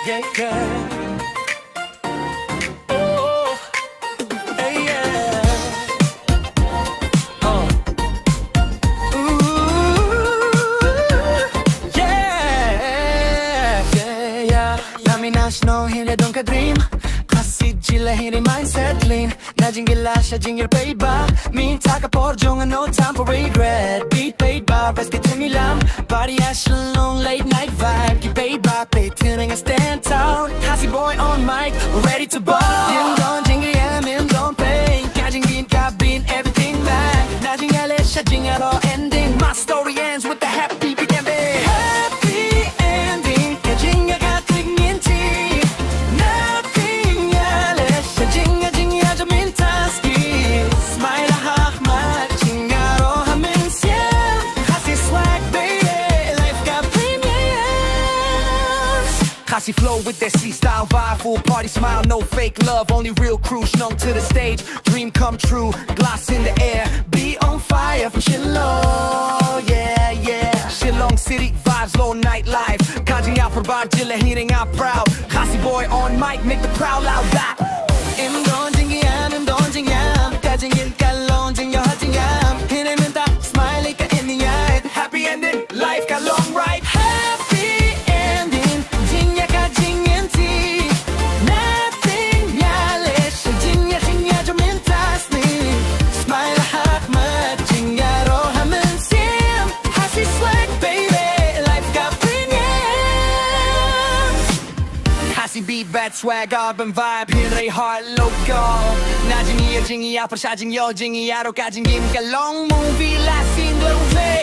yeah, yeah. Oh, hey, yeah. Ooh, yeah, yeah, yeah. 남이 나 shnong hynrei don't ka dream. Khasi jylla hynrei mindset lean. 나 jingïalah jingïar paidbah. Mynta ka por jong no time for regret. Beat paidbah best get jingïam. Body as Shillong late night vibe. Keep paidbah play tuning and stand tall. Khasi boy on mic ready to ball. In don't jingïam in don't pay. Kajingin kabin everything back. 나 jingïaleh jingïaroh ending. My story ends with the happy beginning. Happy ending. jingïa가 jingïan티. Nothing else. jingï아저 myntaski. Smile khmat. jingïaroh mynsiem. Khasi swag baby. Life got premiums. Khasi flow with that C-style vibe. Full party smile, no fake love. Only real crew. Shnong to the stage. Dream come true. Gloss in the air. Be on fire from Shillong. Yeah, yeah. Shillong city vibes, low nightlife. jingïapher bar jylla heating out proud. Khasi boy on mic, make the crowd loud. That. In don't jingïam, in don't jingïam. Kajingin kalong jingïoh jingïam. hynrei mynta, smile ka in the eye. Happy ending, life got long right. Happy ending, jingïa가 jingïan티. Nothing else. jingï아저 myntaski. Smile khmat. jingïaroh mynsiem. Khasi swag baby, life got premiums. Khasi beat bad swag urban vibe. hynrei heart logo. 나 jingïa jingïapher jingïoh jingïaroh jingïam long movie last scene don't play.